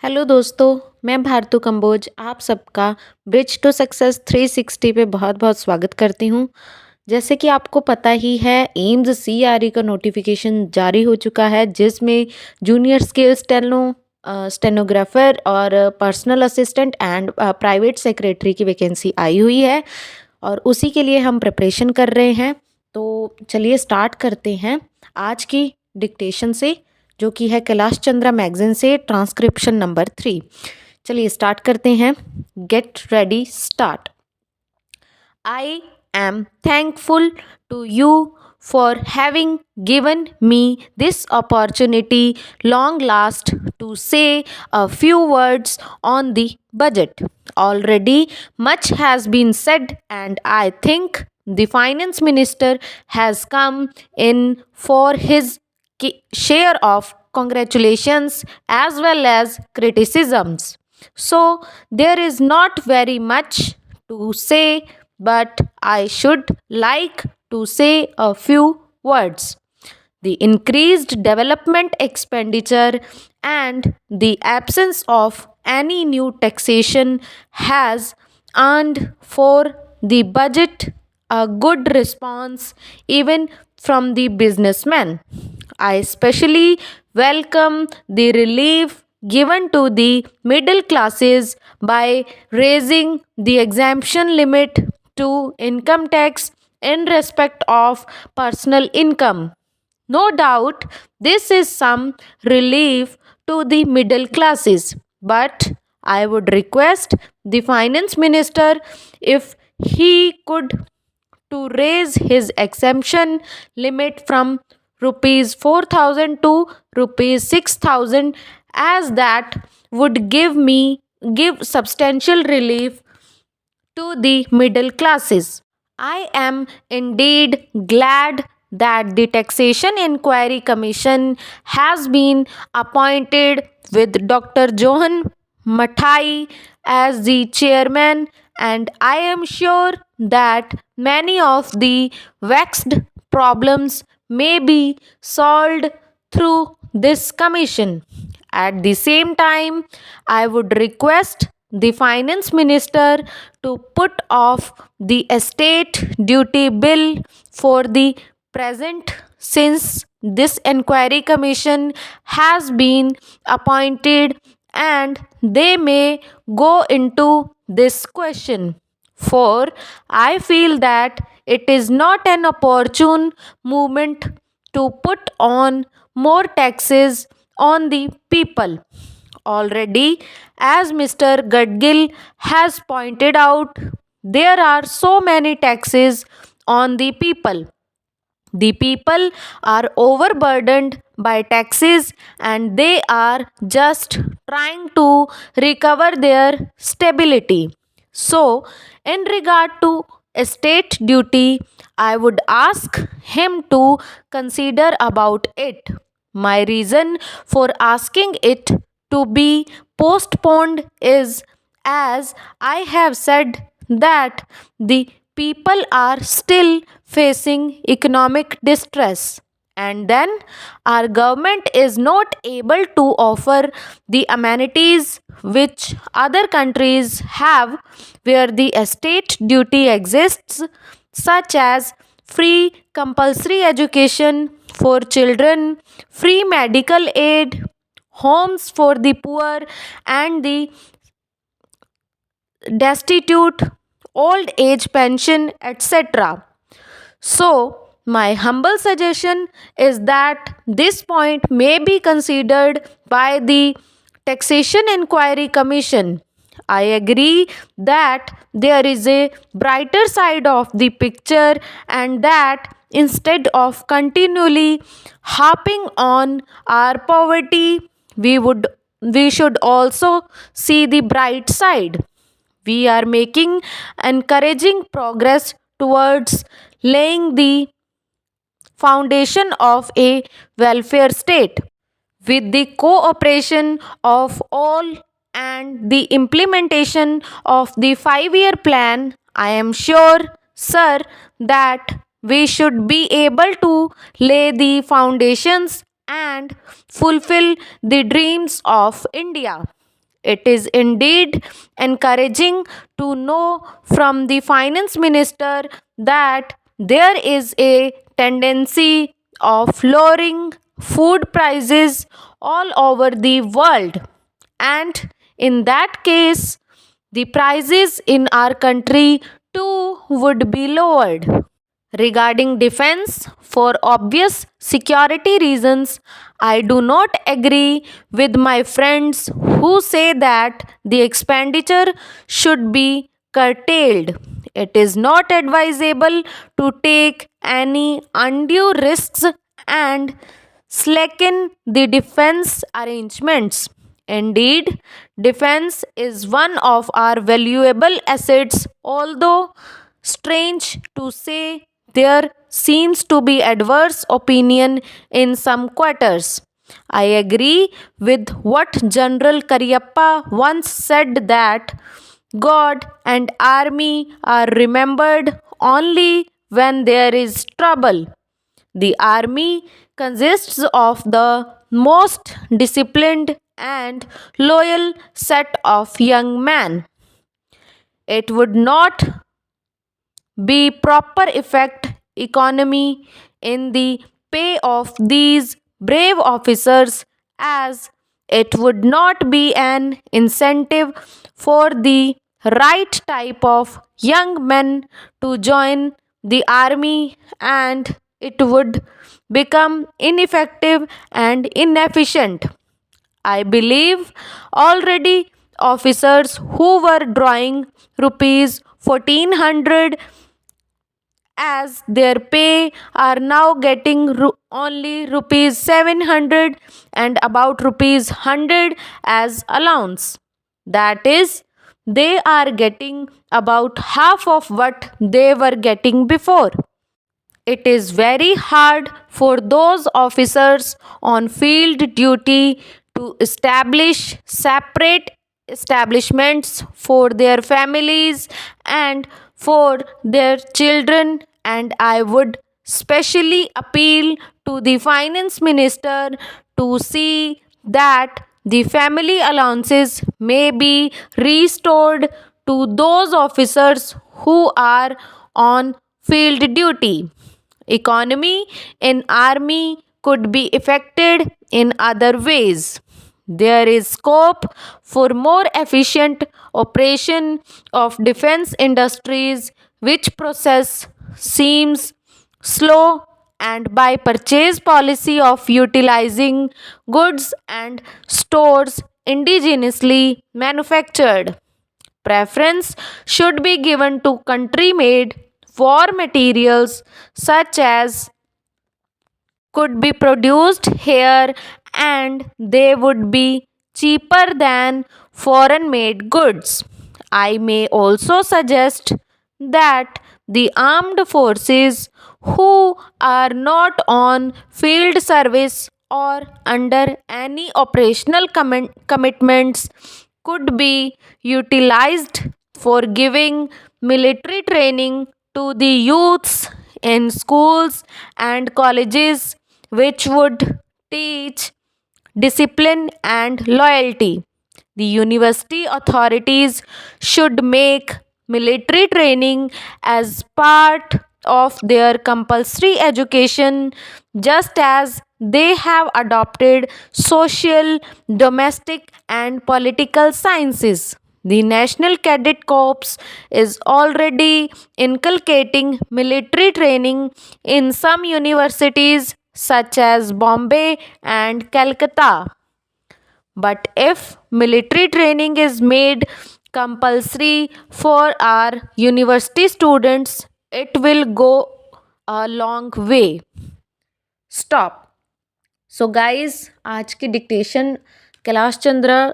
Hello दोस्तों, मैं भारतू कंबोज आप सबका ब्रिज टू सक्सेस 360 पे बहुत बहुत स्वागत करती हूँ। जैसे कि आपको पता ही है, एम्स सीआरई का नोटिफिकेशन जारी हो चुका है जिसमें जूनियर स्किल स्टेनोग्राफर और personal assistant and private secretary की वैकेंसी आई हुई है और उसी के लिए हम प्रिपरेशन कर रहे हैं। तो चलिए स्टार्ट करते हैं आज की डिक्टेशन से, जो कि है कैलाश चंद्रा मैगजीन से ट्रांसक्रिप्शन नंबर 3। चलिए स्टार्ट करते हैं। Get ready start. I am thankful to you for having given me this opportunity long last to say a few words on the budget. Already much has been said and I think the finance minister has come in for his share of congratulations as well as criticisms. So there is not very much to say, but I should like to say a few words. The increased development expenditure and the absence of any new taxation has earned for the budget a good response even from the businessmen. I especially welcome the relief given to the middle classes by raising the exemption limit to income tax in respect of personal income. No doubt, this is some relief to the middle classes, but I would request the finance minister if he could to raise his exemption limit from rupees 4,000 to rupees 6,000, as that would give substantial relief to the middle classes. I am indeed glad that the Taxation Inquiry Commission has been appointed with Dr. Johan Mathai as the chairman, and I am sure that many of the vexed problems may be solved through this commission. At the same time, I would request the finance minister to put off the estate duty bill for the present, since this inquiry commission has been appointed and they may go into this question. For I feel that it is not an opportune moment to put on more taxes on the people. Already, as Mr. Gadgil has pointed out, there are so many taxes on the people. The people are overburdened by taxes and they are just trying to recover their stability. So, in regard to estate duty, I would ask him to consider about it. My reason for asking it to be postponed is, as I have said, that the people are still facing economic distress, and then our government is not able to offer the amenities which other countries have, where the estate duty exists, such as free compulsory education for children, free medical aid, homes for the poor and the destitute, old age pension, etc. So, my humble suggestion is that this point may be considered by the Taxation Inquiry Commission. I agree that there is a brighter side of the picture, and that instead of continually harping on our poverty, we should also see the bright side. We are making encouraging progress towards laying the foundation of a welfare state. With the cooperation of all and the implementation of the 5-year plan, I am sure, sir, that we should be able to lay the foundations and fulfill the dreams of India. It is indeed encouraging to know from the finance minister that there is a tendency of lowering food prices all over the world, and in that case the prices in our country too would be lowered. Regarding defense, for obvious security reasons, I do not agree with my friends who say that the expenditure should be curtailed. It is not advisable to take any undue risks and slacken the defense arrangements. Indeed, defense is one of our valuable assets, although strange to say, there seems to be adverse opinion in some quarters. I agree with what General Karyappa once said that God and army are remembered only when there is trouble. The army consists of the most disciplined and loyal set of young men. It would not be proper effect economy in the pay of these brave officers, as it would not be an incentive for the right type of young men to join the army, and it would become ineffective and inefficient. I believe already officers who were drawing rupees 1400 as their pay are now getting only rupees 700 and about rupees 100 as allowance. That is, they are getting about half of what they were getting before. It is very hard for those officers on field duty to establish separate establishments for their families and for their children, and I would specially appeal to the finance minister to see that the family allowances may be restored to those officers who are on field duty. Economy in army could be affected in other ways. There is scope for more efficient operation of defense industries, which process seems slow, and by purchase policy of utilizing goods and stores indigenously manufactured. Preference should be given to country made war materials such as could be produced here, and they would be cheaper than foreign made goods. I may also suggest that the armed forces who are not on field service or under any operational commitments could be utilized for giving military training to the youths in schools and colleges, which would teach discipline and loyalty. The university authorities should make military training as part of their compulsory education, just as they have adopted social, domestic, and political sciences. The National Cadet Corps is already inculcating military training in some universities such as Bombay and Calcutta. But if military training is made compulsory for our university students, it will go a long way. Stop. So guys, आज की dictation Kailash Chandra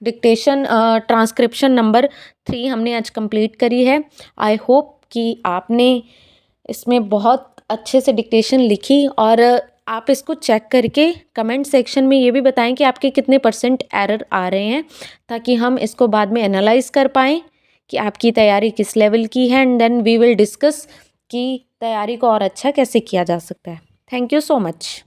dictation transcription number 3 हमने आज complete करी है. I hope कि आपने इसमें बहुत अच्छे से डिक्टेशन लिखी, और आप इसको चेक करके कमेंट सेक्शन में ये भी बताएं कि आपके कितने % एरर आ रहे हैं, ताकि हम इसको बाद में एनालाइज कर पाएँ कि आपकी तैयारी किस लेवल की है, and then we will discuss कि तैयारी को और अच्छा कैसे किया जा सकता है. Thank you so much.